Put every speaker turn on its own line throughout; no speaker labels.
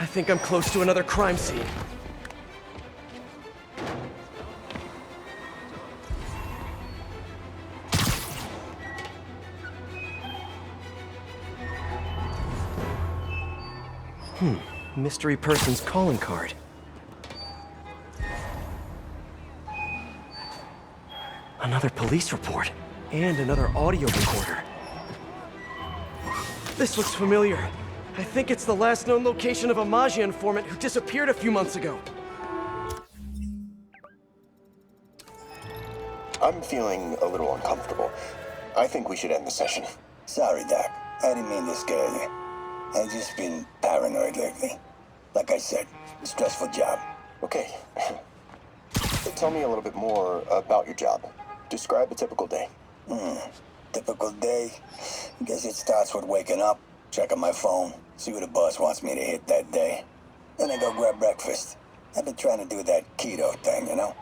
I think I'm close to another crime scene. Mystery person's calling card. Another police report. And another audio recorder. This looks familiar. I think it's the last known location of a Maggia informant who disappeared a few months ago.
I'm feeling a little uncomfortable. I think we should end the session.
Sorry, Doc. I didn't mean to scare you. I've just been paranoid lately. Like I said, stressful job.
Okay. Tell me a little bit more about your job. Describe a typical day.
Typical day? Guess it starts with waking up, checking my phone, see what the boss wants me to hit that day. Then I go grab breakfast. I've been trying to do that keto thing, you know?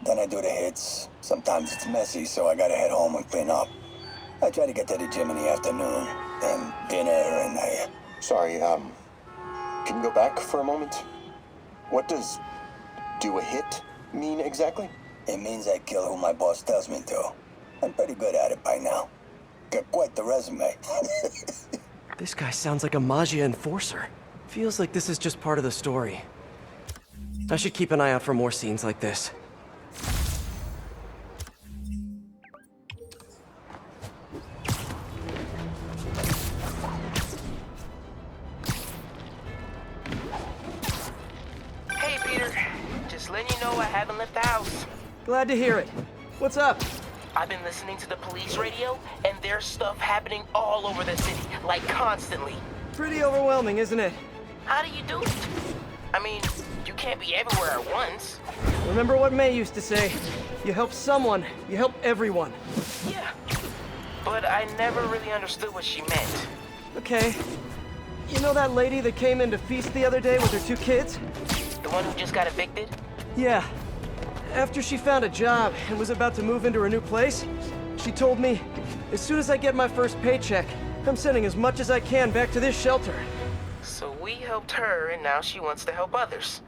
Then I do the hits. Sometimes it's messy, so I gotta head home and clean up. I try to get to the gym in the afternoon, then dinner, and I...
Sorry, can you go back for a moment? What does do a hit mean exactly?
It means I kill who my boss tells me to. I'm pretty good at it by now. Got quite the resume.
This guy sounds like a Maggia enforcer. Feels like this is just part of the story. I should keep an eye out for more scenes like this.
Hey, Peter. Just letting you know I haven't left the house.
Glad to hear it. What's up?
I've been listening to the police radio, and there's stuff happening all over the city, like constantly.
Pretty overwhelming, isn't it?
How do you do it? I mean, you can't be everywhere at once.
Remember what May used to say? You help someone, you help everyone.
Yeah. But I never really understood what she meant.
Okay. You know that lady that came in to feast the other day with her 2 kids?
The one who just got evicted?
Yeah. After she found a job and was about to move into her new place, she told me, as soon as I get my first paycheck, I'm sending as much as I can back to this shelter.
So we helped her, and now she wants to help others.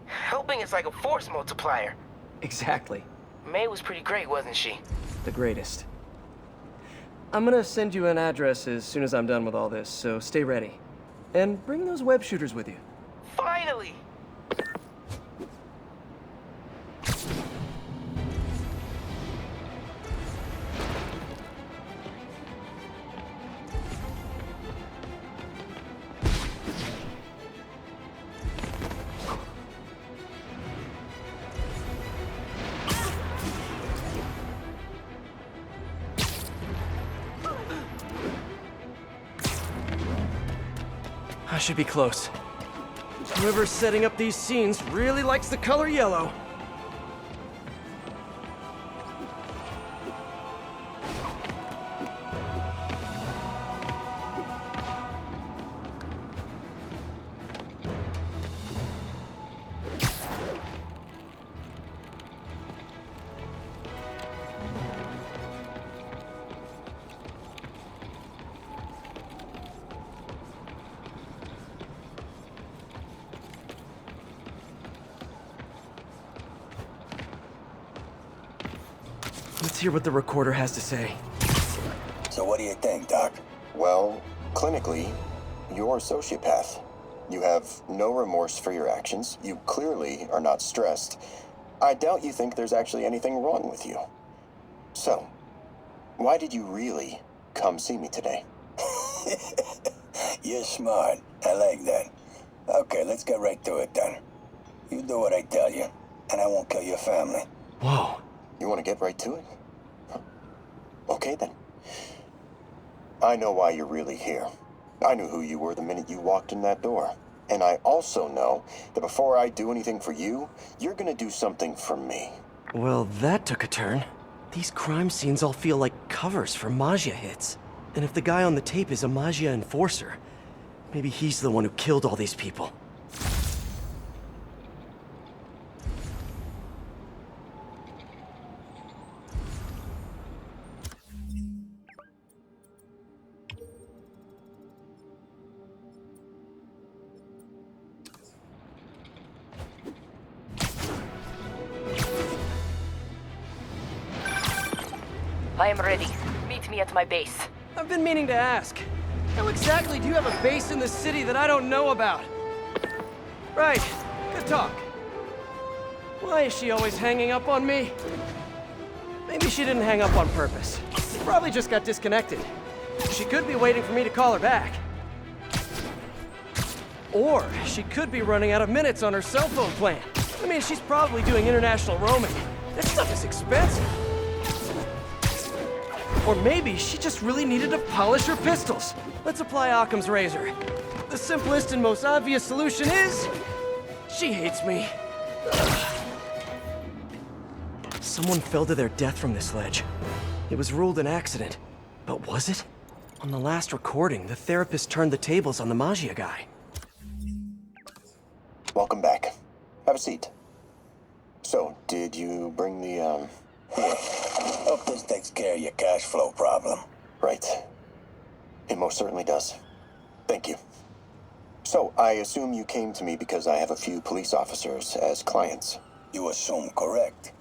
Helping is like a force multiplier.
Exactly.
May was pretty great, wasn't she?
The greatest. I'm gonna send you an address as soon as I'm done with all this, so stay ready. And bring those web shooters with you.
Finally!
I should be close. Whoever's setting up these scenes really likes the color yellow. Let's hear what the recorder has to say.
So what do you think, Doc?
Well, clinically, you're a sociopath. You have no remorse for your actions. You clearly are not stressed. I doubt you think there's actually anything wrong with you. So, why did you really come see me today?
You're smart. I like that. Okay, let's get right to it then. You do what I tell you, and I won't kill your family.
Whoa.
You want to get right to it? Huh. Okay, then. I know why you're really here. I knew who you were the minute you walked in that door. And I also know that before I do anything for you, you're gonna do something for me.
Well, that took a turn. These crime scenes all feel like covers for Maggia hits. And if the guy on the tape is a Maggia enforcer, maybe he's the one who killed all these people.
I am ready. Meet me at my base.
I've been meaning to ask. How exactly do you have a base in the city that I don't know about? Right. Good talk. Why is she always hanging up on me? Maybe she didn't hang up on purpose. She probably just got disconnected. She could be waiting for me to call her back. Or she could be running out of minutes on her cell phone plan. I mean, she's probably doing international roaming. That stuff is expensive. Or maybe she just really needed to polish her pistols. Let's apply Occam's razor. The simplest and most obvious solution is... she hates me. Ugh. Someone fell to their death from this ledge. It was ruled an accident. But was it? On the last recording, the therapist turned the tables on the Magia guy.
Welcome back. Have a seat. So, did you bring the,
Here. Hope this takes care of your cash flow problem.
Right. It most certainly does. Thank you. So, I assume you came to me because I have a few police officers as clients.
You assume correct.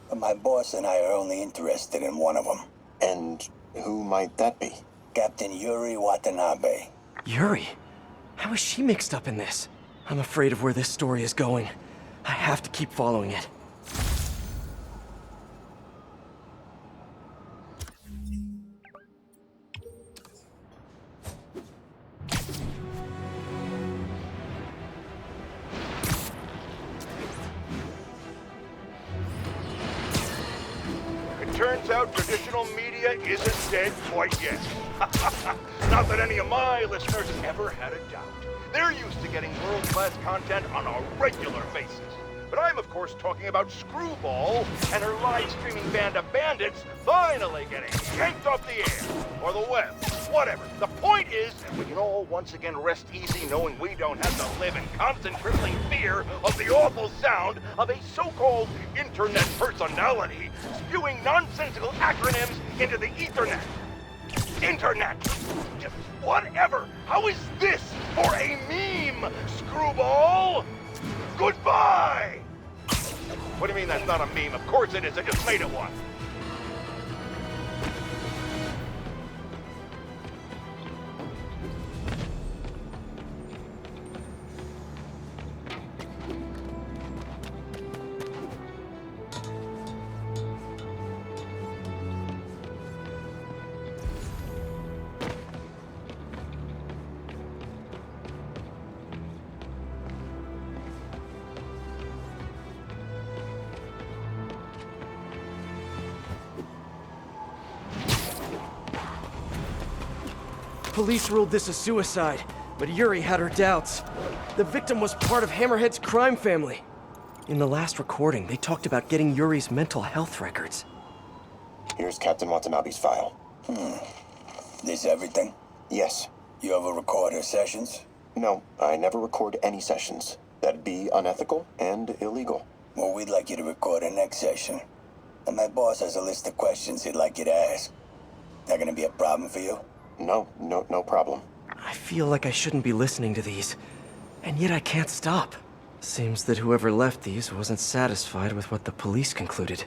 But my boss and I are only interested in one of them.
And who might that be?
Captain Yuri Watanabe.
Yuri? How is she mixed up in this? I'm afraid of where this story is going. I have to keep following it.
It turns out traditional media isn't dead quite yet. Not that any of my listeners ever had a doubt. They're used to getting world-class content on a regular basis. But I'm, of course, talking about Screwball and her live-streaming band of bandits finally getting yanked off the air, or the web, whatever. The point is that we can all once again rest easy knowing we don't have to live in constant crippling fear of the awful sound of a so-called internet personality spewing nonsensical acronyms into the Ethernet. Internet! Just whatever! How is this for a meme, Screwball? Goodbye! What do you mean that's not a meme? Of course it is, I just made it one.
Police ruled this a suicide, but Yuri had her doubts. The victim was part of Hammerhead's crime family. In the last recording, they talked about getting Yuri's mental health records.
Here's Captain Watanabe's file.
This everything?
Yes.
You ever record her sessions?
No, I never record any sessions. That'd be unethical and illegal.
Well, we'd like you to record her next session. And my boss has a list of questions he'd like you to ask. That gonna be a problem for you?
No problem.
I feel like I shouldn't be listening to these, and yet I can't stop. Seems that whoever left these wasn't satisfied with what the police concluded.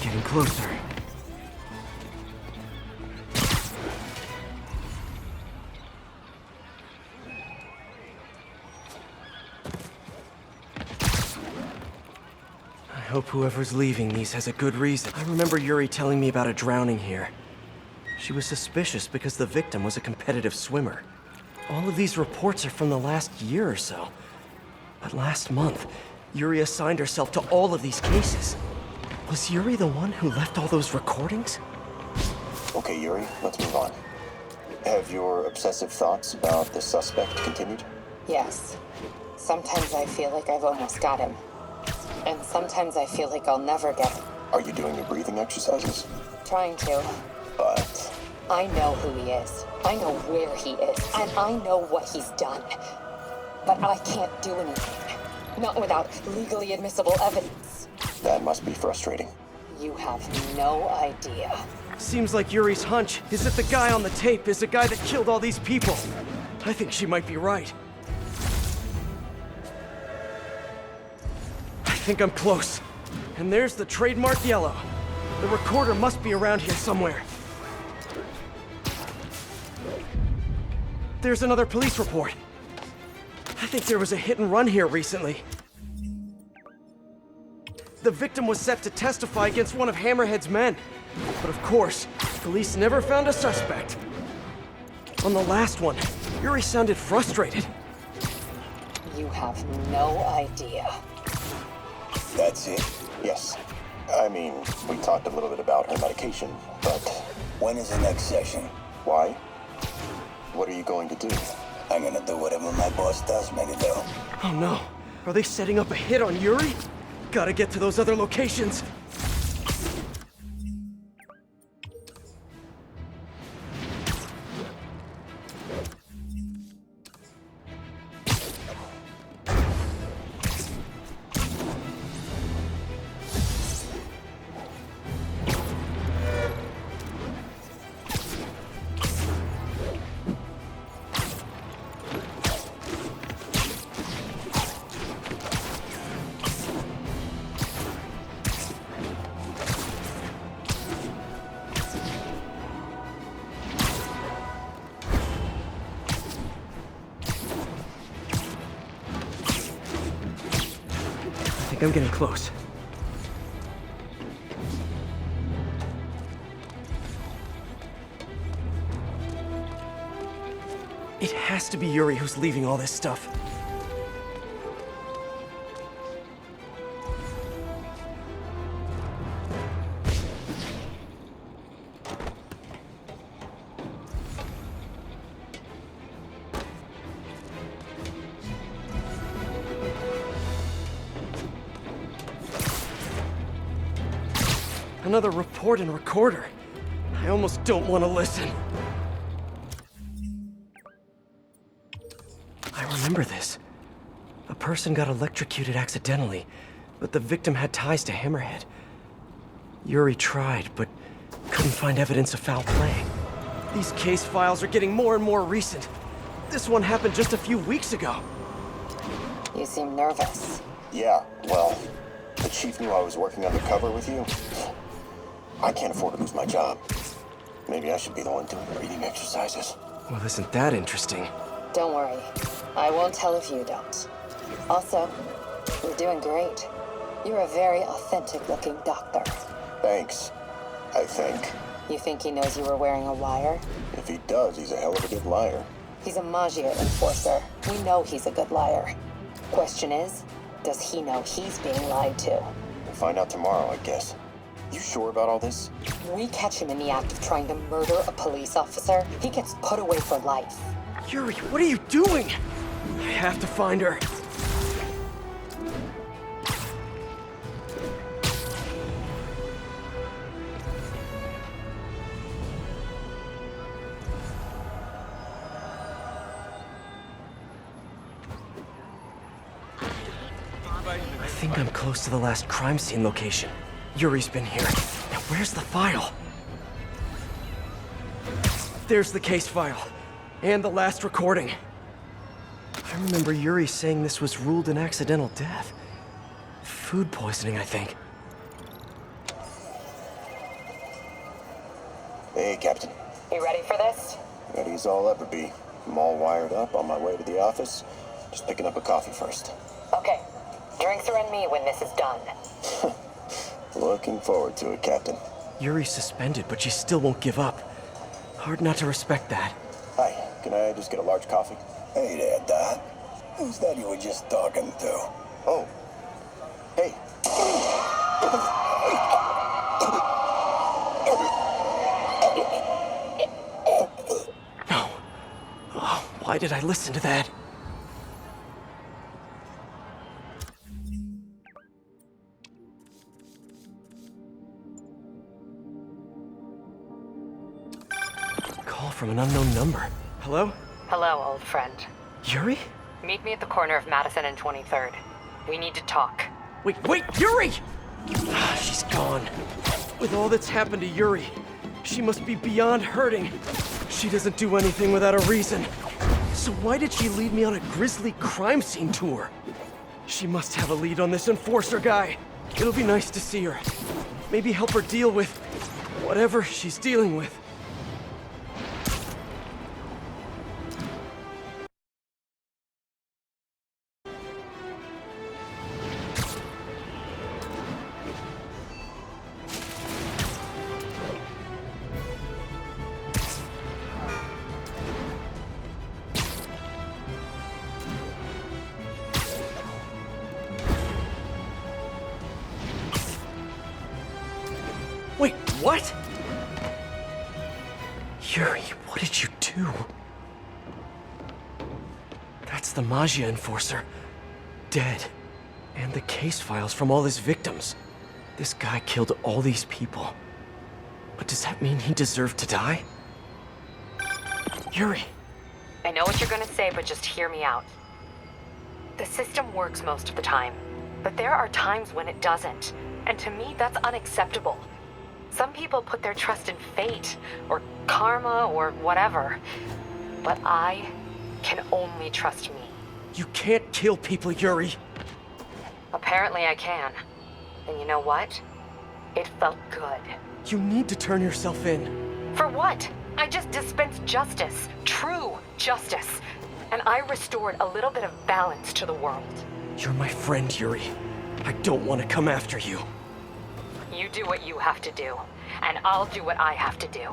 Getting closer. I hope whoever's leaving these has a good reason. I remember Yuri telling me about a drowning here. She was suspicious because the victim was a competitive swimmer. All of these reports are from the last year or so. But last month, Yuri assigned herself to all of these cases. Was Yuri the one who left all those recordings?
Okay, Yuri, let's move on. Have your obsessive thoughts about the suspect continued?
Yes. Sometimes I feel like I've almost got him. And sometimes I feel like I'll never get him.
Are you doing your breathing exercises?
Trying to.
But
I know who he is. I know where he is. And I know what he's done. But I can't do anything. Not without legally admissible evidence.
that must be frustrating.
You have no idea.
Seems like Yuri's hunch is that the guy on the tape is the guy that killed all these people. I think she might be right. I think I'm close. And there's the trademark yellow. The recorder must be around here somewhere. There's another police report. I think there was a hit and run here recently. The victim was set to testify against one of Hammerhead's men. But of course, police never found a suspect. On the last one, Yuri sounded frustrated.
You have no idea.
That's it?
Yes. I mean, we talked a little bit about her medication, but
When is the next session?
why? What are you going to do?
I'm gonna do whatever my boss tells me to do.
Oh no, are they setting up a hit on Yuri? Gotta get to those other locations. I think I'm getting close. It has to be Yuri who's leaving all this stuff. Another report and recorder. I almost don't want to listen. I remember this. A person got electrocuted accidentally, but the victim had ties to Hammerhead. Yuri tried, but couldn't find evidence of foul play. These case files are getting more and more recent. This one happened just a few weeks ago.
You seem nervous.
Yeah, well, the chief knew I was working undercover with you. I can't afford to lose my job. Maybe I should be the one doing the breathing exercises.
Well, isn't that interesting?
Don't worry. I won't tell if you don't. Also, you're doing great. You're a very authentic-looking doctor.
Thanks, I think.
You think he knows you were wearing a wire?
If he does, he's a hell of a good liar.
He's a Magier enforcer. We know he's a good liar. Question is, does he know he's being lied to?
We'll find out tomorrow, I guess. You sure about all this?
We catch him in the act of trying to murder a police officer, he gets put away for life.
Yuri, what are you doing? I have to find her. I think I'm close to the last crime scene location. Yuri's been here. Now where's the file? There's the case file. And the last recording. I remember Yuri saying this was ruled an accidental death. Food poisoning, I think.
Hey, Captain.
You ready for this?
Ready as I'll ever be. I'm all wired up on my way to the office. Just picking up a coffee first.
Okay. Drinks are on me when this is done.
Looking forward to it, Captain.
Yuri's suspended, but she still won't give up. Hard not to respect that.
Hi, can I just get a large coffee?
Hey there, Doc. Who's that you were just talking to?
Oh. Hey.
No. Oh, why did I listen to that? Call from an unknown number. Hello?
Hello, old friend.
Yuri?
Meet me at the corner of Madison and 23rd. We need to talk.
Wait, Yuri! Ah, she's gone. With all that's happened to Yuri, she must be beyond hurting. She doesn't do anything without a reason. So why did she lead me on a grisly crime scene tour? She must have a lead on this enforcer guy. It'll be nice to see her. Maybe help her deal with whatever she's dealing with. Wait, what? Yuri, what did you do? That's the Magia enforcer. Dead. And the case files from all his victims. This guy killed all these people. But does that mean he deserved to die? Yuri.
I know what you're gonna say, but just hear me out. The system works most of the time, but there are times when it doesn't. And to me, that's unacceptable. Some people put their trust in fate, or karma, or whatever. But I can only trust me.
You can't kill people, Yuri.
Apparently I can. And you know what? It felt good.
You need to turn yourself in.
For what? I just dispensed justice. True justice. And I restored a little bit of balance to the world.
You're my friend, Yuri. I don't want to come after you.
You do what you have to do, and I'll do what I have to do.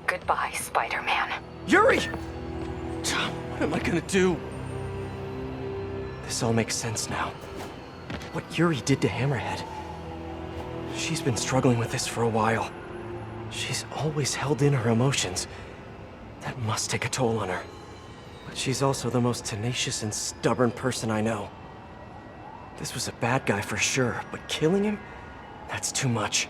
Goodbye, Spider-Man.
Yuri! What am I gonna do? This all makes sense now. What Yuri did to Hammerhead. She's been struggling with this for a while. She's always held in her emotions. That must take a toll on her. But she's also the most tenacious and stubborn person I know. This was a bad guy for sure, but killing him? That's too much.